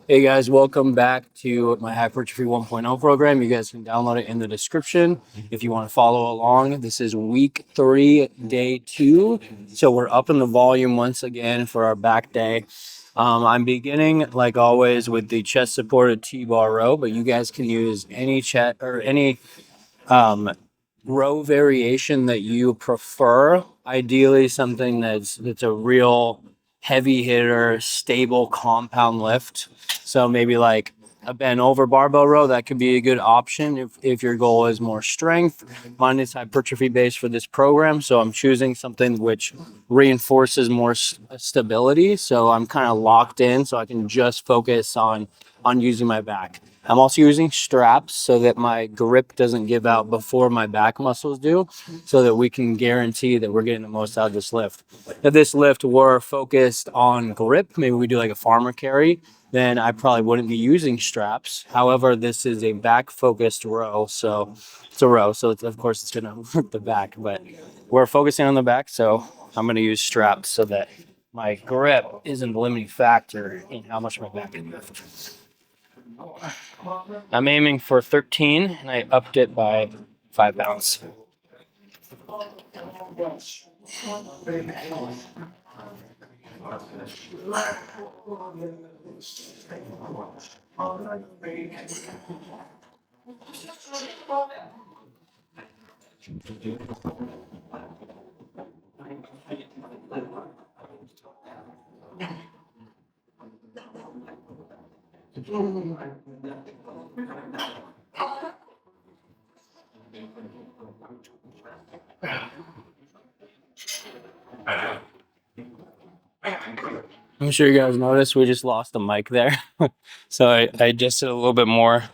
Hey guys, welcome back to my Hypertrophy 1.0 program. You guys can download it in the description if you want to follow along. This is week 3, day 2. So we're up in the volume once again for our back day. I'm beginning, like always, with the chest supported T-bar row, but you guys can use any chest or any um, row variation that you prefer. Ideally, something that's a real heavy hitter, stable compound lift. So maybe like a bent over barbell row, that could be a good option if your goal is more strength. Mine is hypertrophy based for this program, so I'm choosing something which reinforces more stability. So I'm kind of locked in, so I can just focus on using my back. I'm also using straps so that my grip doesn't give out before my back muscles do, so that we can guarantee that we're getting the most out of this lift. If this lift were focused on grip, maybe we do like a farmer carry, then I probably wouldn't be using straps. However, this is a back focused row, so it's a row, so of course it's gonna work the back, but we're focusing on the back, so I'm gonna use straps so that my grip isn't the limiting factor in how much my back can lift. I'm aiming for 13 and I upped it by 5 pounds. I'm sure you guys noticed we just lost the mic there. So I adjusted a little bit more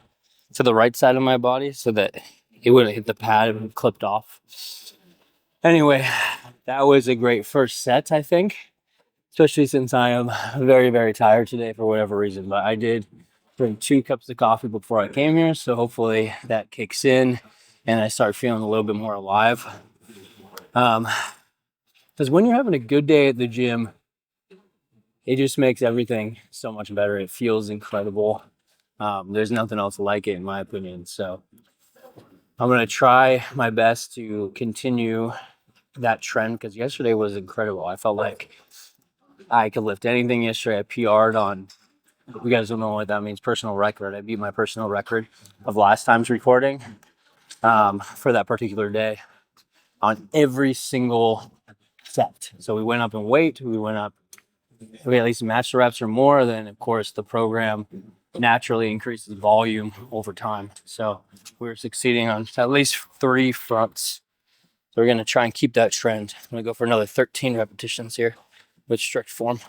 to the right side of my body so that it wouldn't hit the pad and clipped off. Anyway, that was a great first set, I think, especially since I am very, very tired today for whatever reason. But I did drink 2 cups of coffee before I came here, so hopefully that kicks in and I start feeling a little bit more alive. Because when you're having a good day at the gym, it just makes everything so much better. It feels incredible. There's nothing else like it, in my opinion. So I'm going to try my best to continue that trend because yesterday was incredible. I felt like I could lift anything yesterday. I PR'd on, you guys don't know what that means, personal record. I beat my personal record of last time's recording for that particular day on every single set. So we went up in weight, we at least matched the reps or more. Then, of course, the program naturally increases volume over time. So we're succeeding on at least 3 fronts. So we're going to try and keep that trend. I'm going to go for another 13 repetitions here with strict form.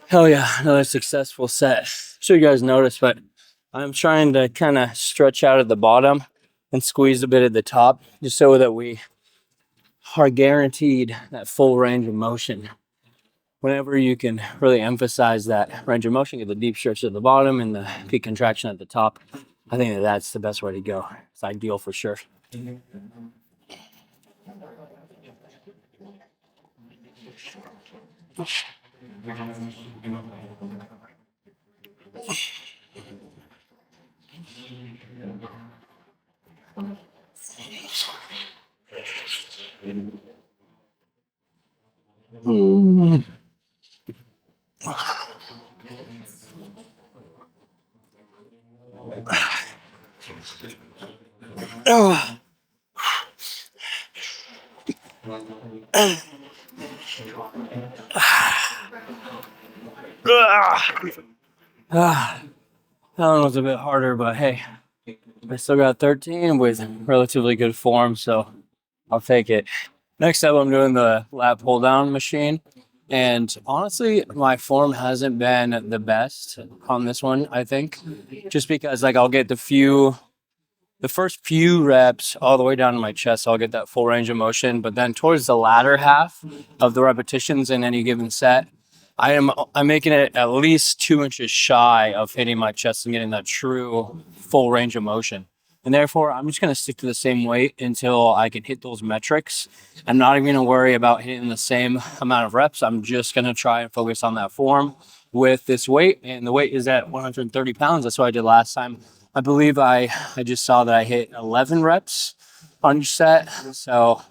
Hell yeah, another successful set. I'm sure you guys noticed, but I'm trying to kind of stretch out at the bottom and squeeze a bit at the top just so that we are guaranteed that full range of motion. Whenever you can really emphasize that range of motion, get the deep stretch at the bottom and the peak contraction at the top, I think that's the best way to go. It's ideal for sure. That one was a bit harder, but hey, I still got 13 with relatively good form, so I'll take it. Next up, I'm doing the lat pull down machine. And honestly, my form hasn't been the best on this one, I think, just because like I'll get the first few reps all the way down to my chest, I'll get that full range of motion. But then towards the latter half of the repetitions in any given set, I'm making it at least 2 inches shy of hitting my chest and getting that true full range of motion. And therefore, I'm just going to stick to the same weight until I can hit those metrics. I'm not even going to worry about hitting the same amount of reps. I'm just going to try and focus on that form with this weight. And the weight is at 130 pounds. That's what I did last time. I believe I just saw that I hit 11 reps on each set. So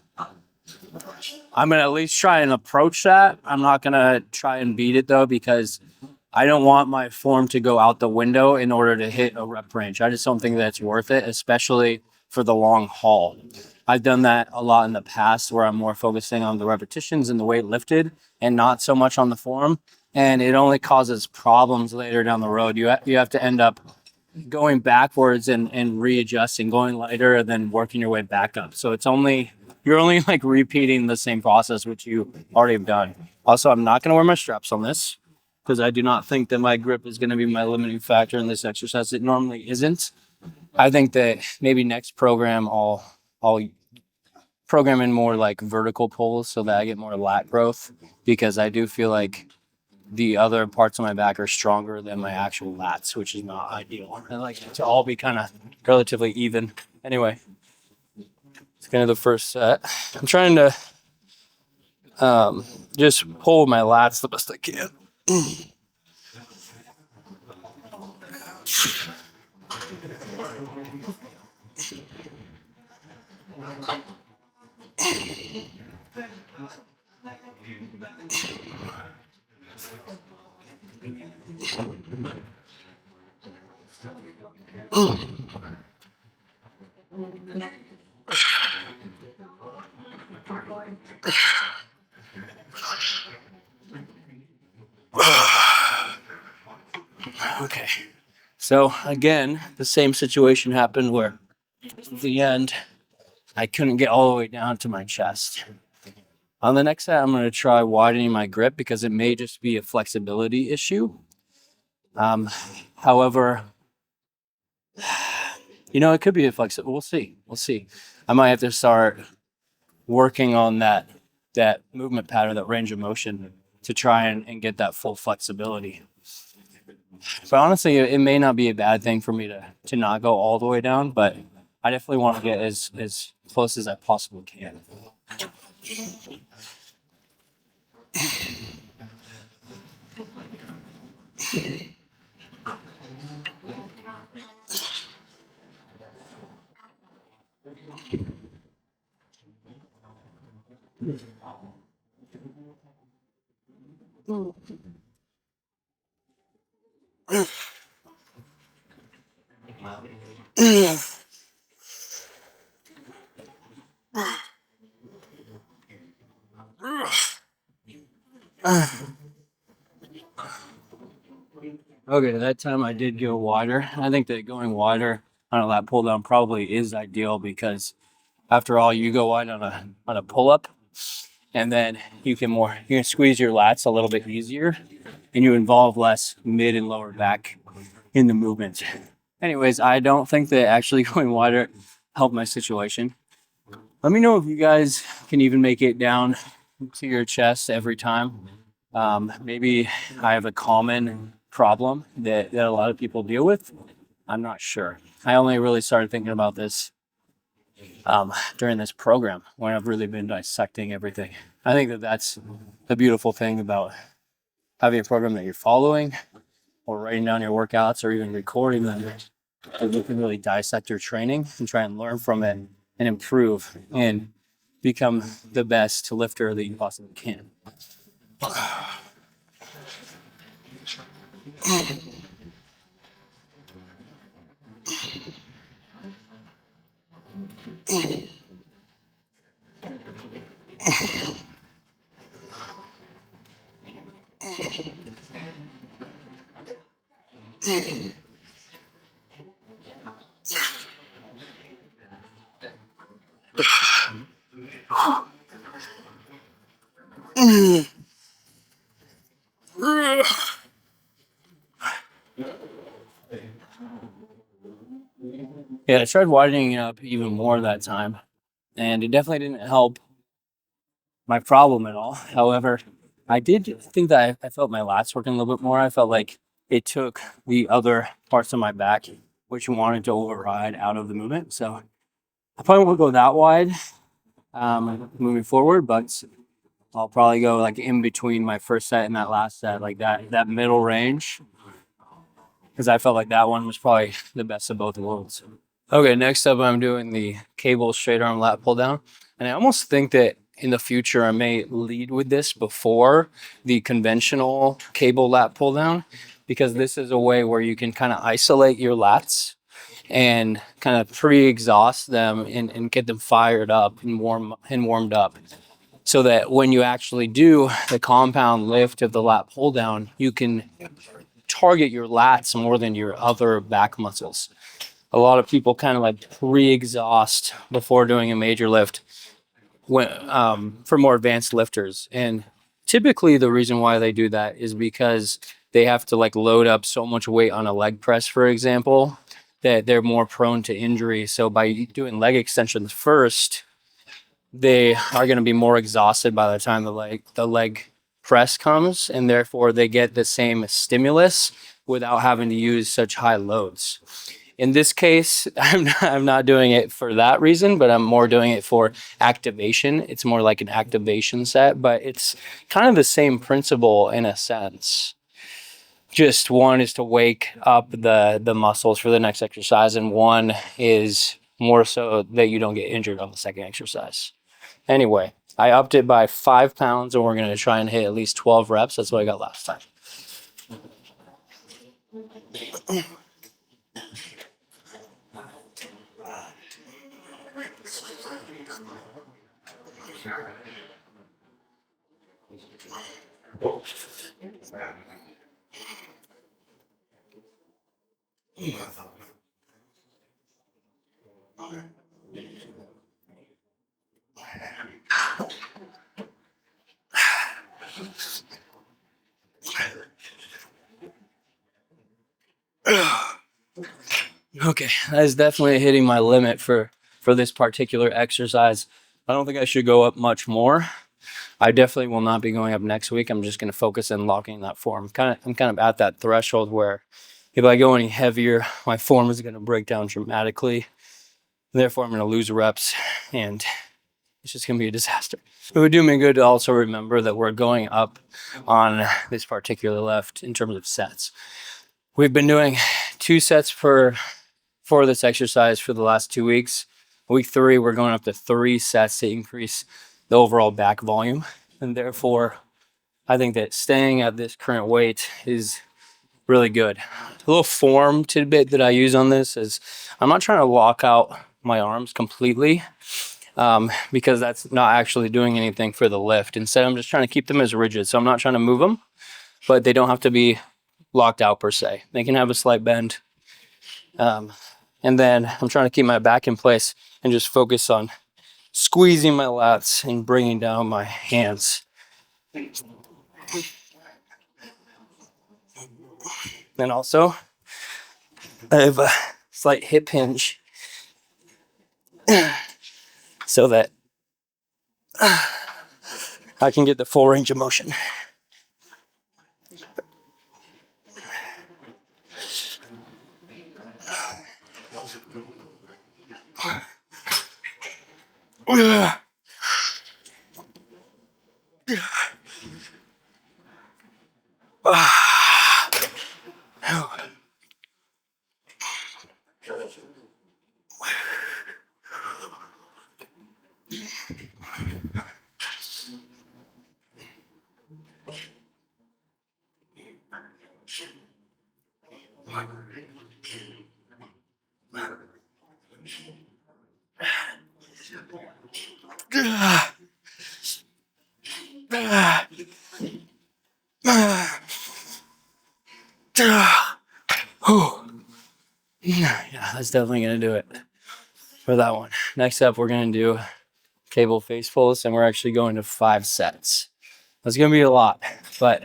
I'm going to at least try and approach that. I'm not going to try and beat it though, because I don't want my form to go out the window in order to hit a rep range. I just don't think that's worth it, especially for the long haul. I've done that a lot in the past where I'm more focusing on the repetitions and the weight lifted and not so much on the form. And it only causes problems later down the road. You have to end up going backwards and readjusting, going lighter and then working your way back up. So you're only like repeating the same process, which you already have done. Also, I'm not going to wear my straps on this because I do not think that my grip is going to be my limiting factor in this exercise. It normally isn't. I think that maybe next program I'll program in more like vertical pulls so that I get more lat growth, because I do feel like the other parts of my back are stronger than my actual lats, which is not ideal. I like it to all be kind of relatively even. Anyway, it's kind of the first set. I'm trying to just pull my lats the best I can. Okay. So again, the same situation happened where at the end, I couldn't get all the way down to my chest. On the next set, I'm going to try widening my grip because it may just be a flexibility issue. However, it could be a flexible. We'll see. We'll see. I might have to start working on that movement pattern, that range of motion, to try and get that full flexibility. But honestly, it may not be a bad thing for me to not go all the way down, but I definitely want to get as close as I possibly can. Okay, that time I did go wider. I think that going wider on a lat pull down probably is ideal, because after all, you go wide on a pull up, and then you can squeeze your lats a little bit easier, and you involve less mid and lower back in the movement. Anyways, I don't think that actually going wider helped my situation. Let me know if you guys can even make it down to your chest every time. Maybe I have a common problem that a lot of people deal with. I'm not sure. I only really started thinking about this during this program, when I've really been dissecting everything. I think that that's the beautiful thing about having a program that you're following, or writing down your workouts, or even recording them. You can really dissect your training and try and learn from it and improve and become the best lifter that you possibly can. Yeah, I tried widening it up even more that time, and it definitely didn't help my problem at all. However, I did think that I felt my lats working a little bit more. I felt like it took the other parts of my back, which wanted to override out of the movement. So I probably won't go that wide moving forward, but I'll probably go like in between my first set and that last set, like that middle range, because I felt like that one was probably the best of both worlds. Okay, next up, I'm doing the cable straight arm lat pull down. And I almost think that in the future, I may lead with this before the conventional cable lat pull down, because this is a way where you can kind of isolate your lats and kind of pre-exhaust them and get them fired up and warmed up, so that when you actually do the compound lift of the lat pull down, you can target your lats more than your other back muscles. A lot of people kind of like pre-exhaust before doing a major lift when, for more advanced lifters. And typically the reason why they do that is because they have to like load up so much weight on a leg press, for example, that they're more prone to injury. So by doing leg extensions first, they are going to be more exhausted by the time the leg press comes, and therefore they get the same stimulus without having to use such high loads. In this case, I'm not doing it for that reason, but I'm more doing it for activation. It's more like an activation set, but it's kind of the same principle in a sense. Just one is to wake up the muscles for the next exercise, and one is more so that you don't get injured on the second exercise. Anyway, I upped it by 5 pounds, and we're going to try and hit at least 12 reps. That's what I got last time. Okay, that is definitely hitting my limit for this particular exercise. I don't think I should go up much more. I definitely will not be going up next week. I'm just going to focus on locking that form. I'm kind of at that threshold where if I go any heavier, my form is going to break down dramatically. Therefore, I'm going to lose reps, and it's just going to be a disaster. It would do me good to also remember that we're going up on this particular lift in terms of sets. We've been doing 2 sets for this exercise for the last 2 weeks. Week 3, we're going up to 3 sets to increase the overall back volume. And therefore, I think that staying at this current weight is really good. A little form tidbit that I use on this is I'm not trying to lock out my arms completely, because that's not actually doing anything for the lift. Instead, I'm just trying to keep them as rigid. So I'm not trying to move them, but they don't have to be locked out per se. They can have a slight bend. And then I'm trying to keep my back in place and just focus on squeezing my lats and bringing down my hands. And also, I have a slight hip hinge so that I can get the full range of motion. Yeah, that's definitely going to do it for that one. Next up, we're going to do cable face pulls, and we're actually going to 5 sets. That's gonna be a lot, but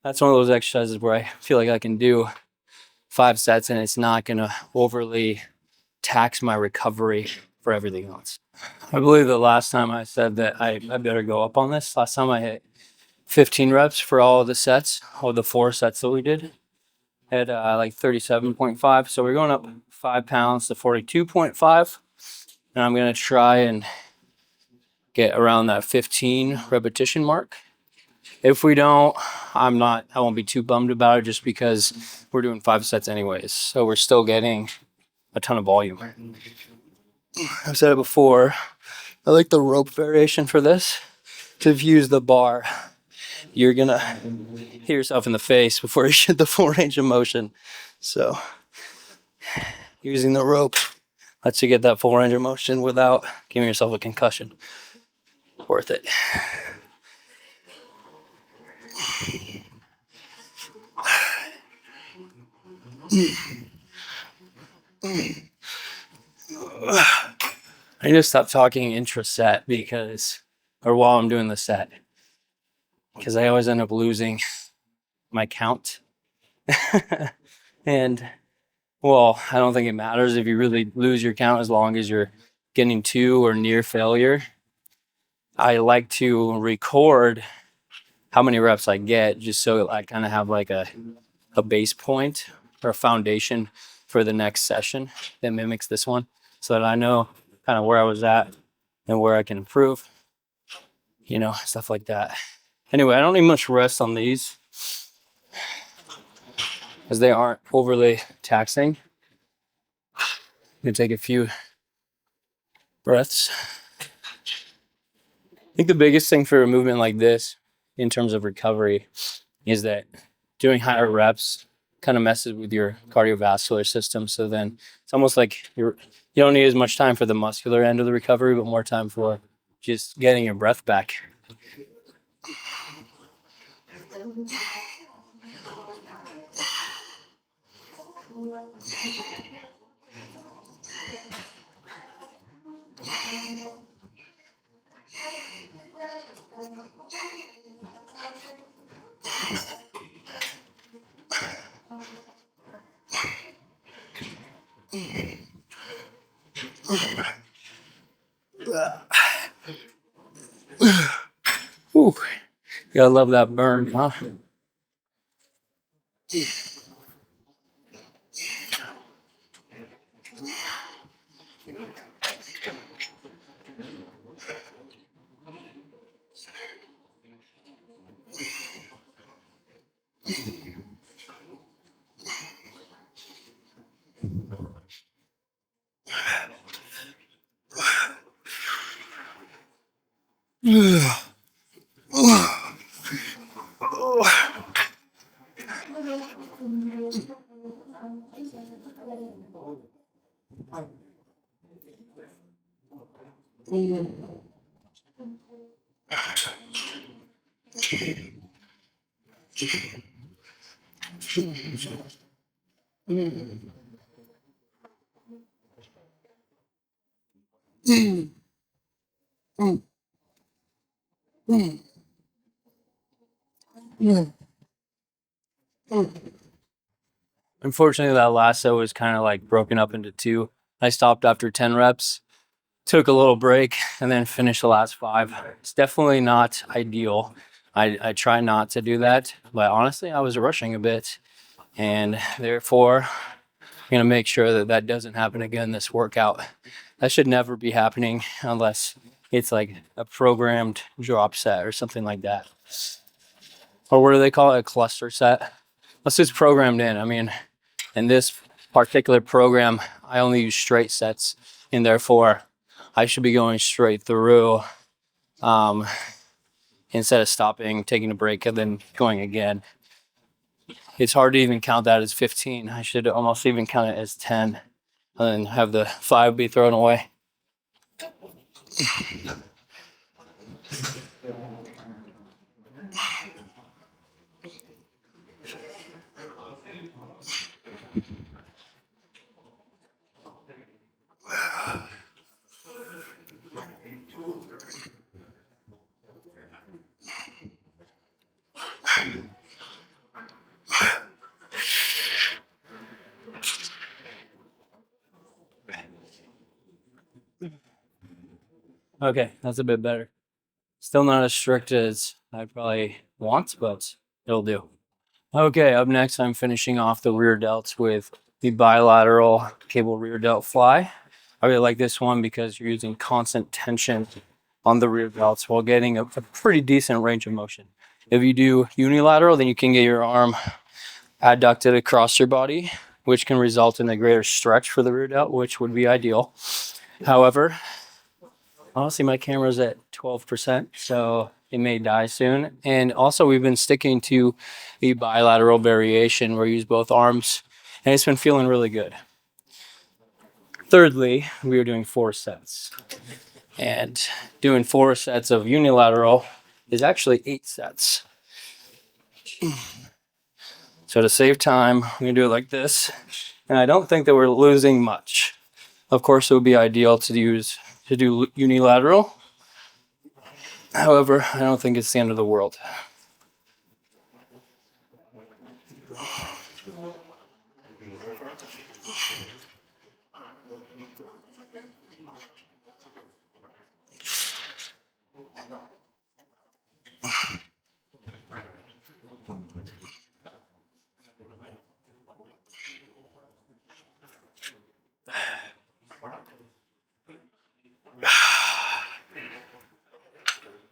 that's one of those exercises where I feel like I can do 5 sets and it's not gonna overly tax my recovery for everything else. I believe the last time I said that I better go up on this. Last time I hit 15 reps for all of the sets, all the 4 sets that we did at like 37.5. So we're going up 5 pounds to 42.5. And I'm going to try and get around that 15 repetition mark. If we don't, I won't be too bummed about it just because we're doing 5 sets anyways. So we're still getting a ton of volume. I've said it before. I like the rope variation for this. So if you use the bar, you're gonna hit yourself in the face before you hit the full range of motion. So using the rope lets you get that full range of motion without giving yourself a concussion. Worth it. I need to stop talking intra-set while I'm doing the set, because I always end up losing my count. And well, I don't think it matters if you really lose your count as long as you're getting to or near failure. I like to record how many reps I get just so I kind of have like a base point or a foundation for the next session that mimics this one, so that I know kind of where I was at and where I can improve, stuff like that. Anyway, I don't need much rest on these as they aren't overly taxing. I'm gonna take a few breaths. I think the biggest thing for a movement like this in terms of recovery is that doing higher reps kind of messes with your cardiovascular system. So then it's almost like you don't need as much time for the muscular end of the recovery, but more time for just getting your breath back. Ooh, you gotta love that burn, huh? Unfortunately, that last set was kind of like broken up into 2. I stopped after 10 reps, took a little break, and then finished the last 5. It's definitely not ideal. I try not to do that, but honestly, I was rushing a bit, and therefore, I'm gonna make sure that that doesn't happen again this workout. That should never be happening unless it's like a programmed drop set or something like that. Or what do they call it? A cluster set? Unless it's programmed in. I mean, in this particular program, I only use straight sets, and therefore I should be going straight through instead of stopping, taking a break, and then going again. It's hard to even count that as 15. I should almost even count it as 10 and then have the 5 be thrown away. Okay, that's a bit better. Still not as strict as I probably want, but it'll do. Okay, up next, I'm finishing off the rear delts with the bilateral cable rear delt fly. I really like this one because you're using constant tension on the rear delts while getting a pretty decent range of motion. If you do unilateral, then you can get your arm adducted across your body, which can result in a greater stretch for the rear delt, which would be ideal. However, honestly, my camera's at 12%, so it may die soon. And also, we've been sticking to the bilateral variation where you use both arms, and it's been feeling really good. Thirdly, we are doing 4 sets. And doing 4 sets of unilateral is actually 8 sets. So to save time, I'm going to do it like this. And I don't think that we're losing much. Of course, it would be ideal to do unilateral. However, I don't think it's the end of the world.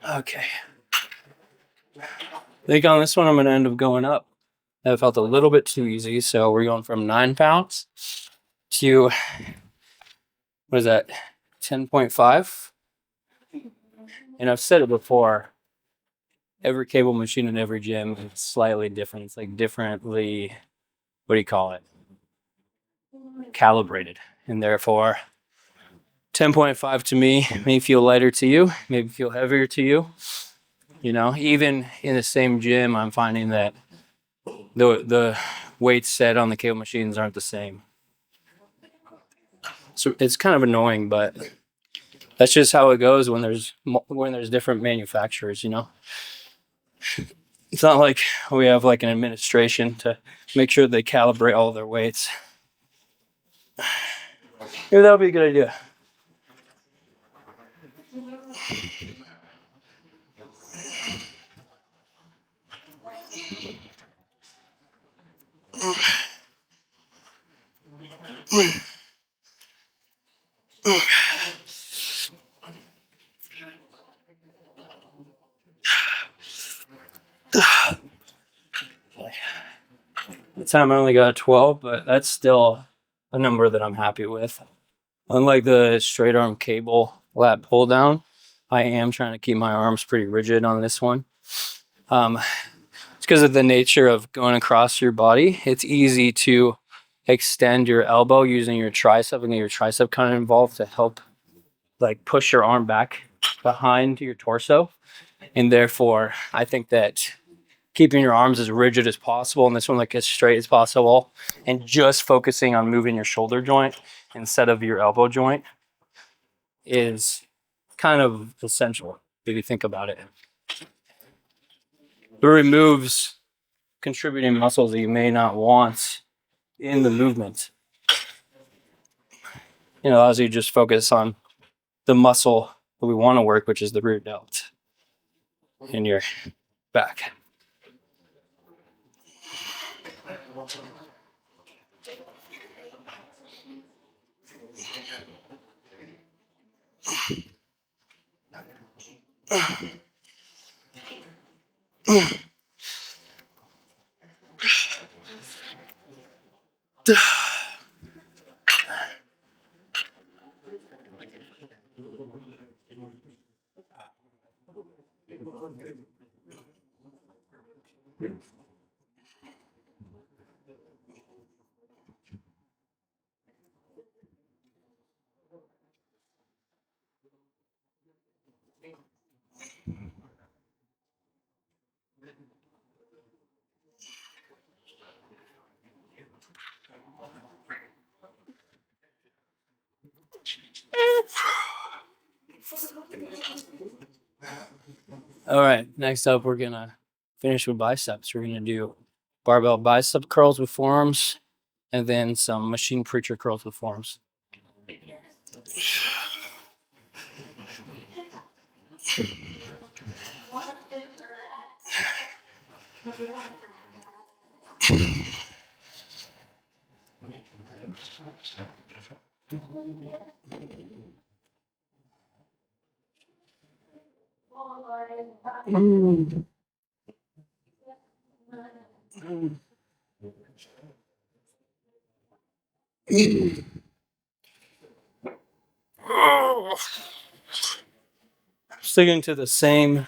Okay. I think on this one, I'm going to end up going up. That felt a little bit too easy, so we're going from 9 pounds to, what is that, 10.5? And I've said it before, every cable machine in every gym is slightly different. It's like differently, what do you call it, calibrated. And therefore, 10.5 to me may feel lighter to you, maybe feel heavier to you. You know, even in the same gym, I'm finding that the weights set on the cable machines aren't the same. So it's kind of annoying, but that's just how it goes when there's different manufacturers, you know. It's not like we have like an administration to make sure they calibrate all their weights. Maybe that would be a good idea. The time I only got 12, but that's still a number that I'm happy with. Unlike the straight arm cable lat pull down, I am trying to keep my arms pretty rigid on this one. It's because of the nature of going across your body. It's easy to extend your elbow using your tricep and get your tricep kind of involved to help like push your arm back behind your torso. And therefore, I think that keeping your arms as rigid as possible and this one like as straight as possible and just focusing on moving your shoulder joint instead of your elbow joint is kind of essential if you think about it. It removes contributing muscles that you may not want in the movement. You know, allows you to just focus on the muscle that we want to work, which is the rear delt in your back. All right, next up, we're gonna finish with biceps. We're gonna do barbell bicep curls with forearms and then some machine preacher curls with forearms. Sticking to the same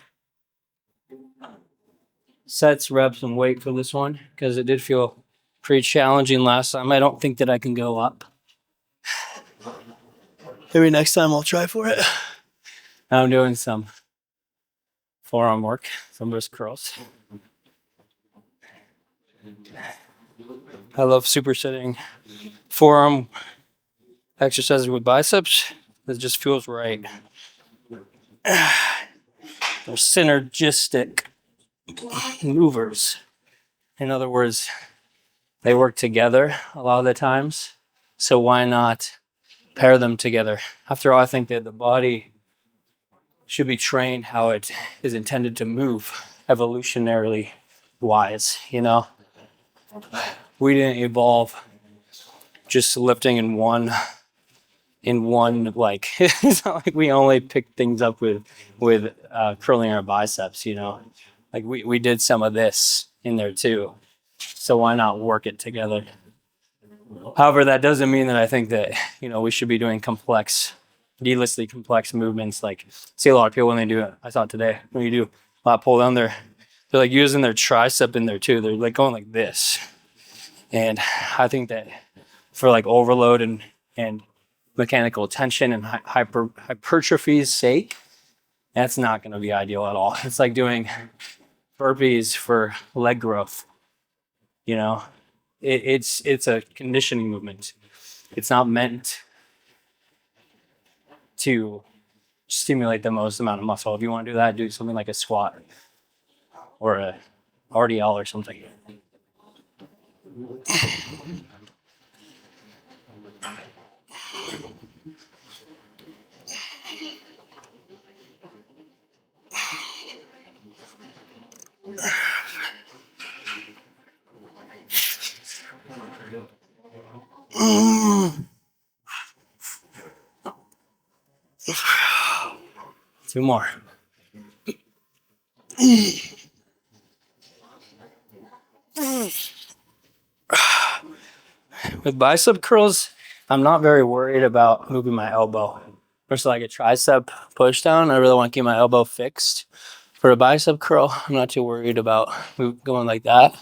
sets, reps, and weight for this one because it did feel pretty challenging last time. I don't think that I can go up. Maybe next time I'll try for it. I'm doing some forearm work, some wrist curls. I love supersetting forearm exercises with biceps. It just feels right. They're synergistic movers. In other words, they work together a lot of the times. So why not pair them together? After all, I think that the body should be trained how it is intended to move evolutionarily wise, you know? We didn't evolve just lifting in one like it's not like we only picked things up with curling our biceps, you know? Like we did some of this in there too. So why not work it together? However, that doesn't mean that I think that, you know, we should be doing needlessly complex movements. Like, see a lot of people when they do it. I saw it today. When you do a lot pull down, they're like using their tricep in there too. They're like going like this. And I think that for like overload and mechanical tension and hypertrophy's sake, that's not going to be ideal at all. It's like doing burpees for leg growth. You know, it's a conditioning movement. It's not meant to stimulate the most amount of muscle. If you want to do that, do something like a squat or a RDL or something. Two more. With bicep curls, I'm not very worried about moving my elbow. Versus like a tricep push down, I really want to keep my elbow fixed. For a bicep curl, I'm not too worried about going like that.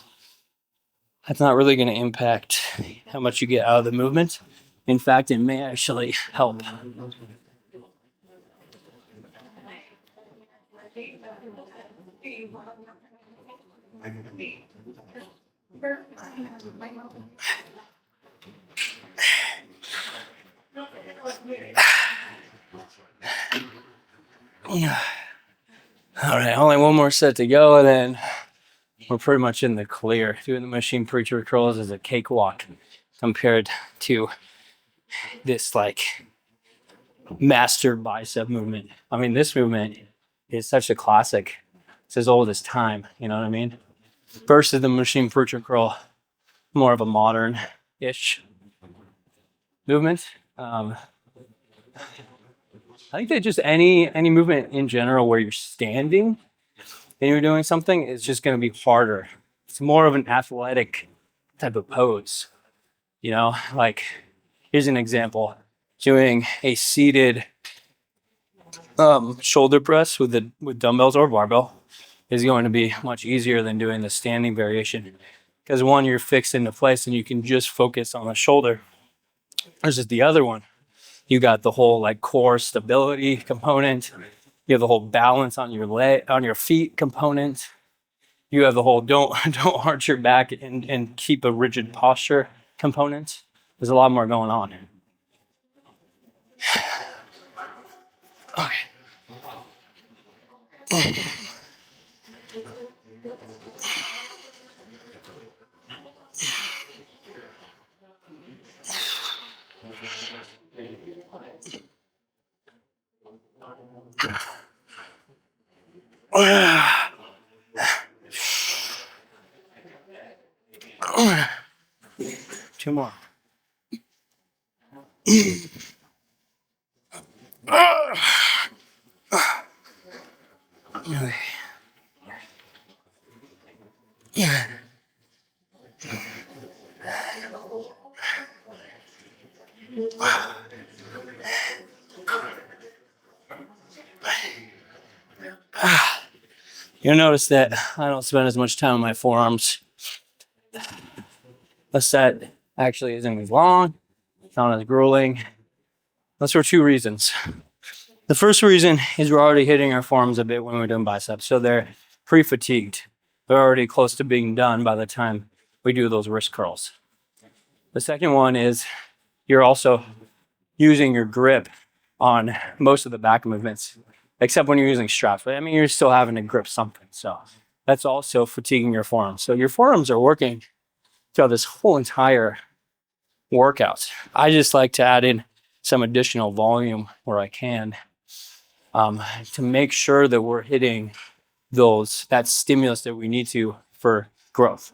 That's not really going to impact how much you get out of the movement. In fact, it may actually help. All right, only one more set to go, and then we're pretty much in the clear. Doing the machine preacher curls is a cakewalk compared to this like master bicep movement. I mean, this movement is such a classic. It's as old as time, you know what I mean? Versus the machine preacher curl, more of a modern-ish movement. I think that just any movement in general where you're standing and you're doing something is just going to be harder. It's more of an athletic type of pose, you know? Like, here's an example: doing a seated shoulder press with dumbbells or barbell is going to be much easier than doing the standing variation, because one, you're fixed into place and you can just focus on the shoulder. Versus the other one, you got the whole like core stability component. You have the whole balance on your feet component. You have the whole don't arch your back and keep a rigid posture component. There's a lot more going on. Okay. Two more. You'll notice that I don't spend as much time on my forearms. A set actually isn't as long, it's not as grueling. That's for two reasons. The first reason is we're already hitting our forearms a bit when we're doing biceps, so they're pre-fatigued. They're already close to being done by the time we do those wrist curls. The second one is you're also using your grip on most of the back movements, except when you're using straps. But I mean, you're still having to grip something. So that's also fatiguing your forearms. So your forearms are working throughout this whole entire workout. I just like to add in some additional volume where I can, to make sure that we're hitting that stimulus that we need to for growth.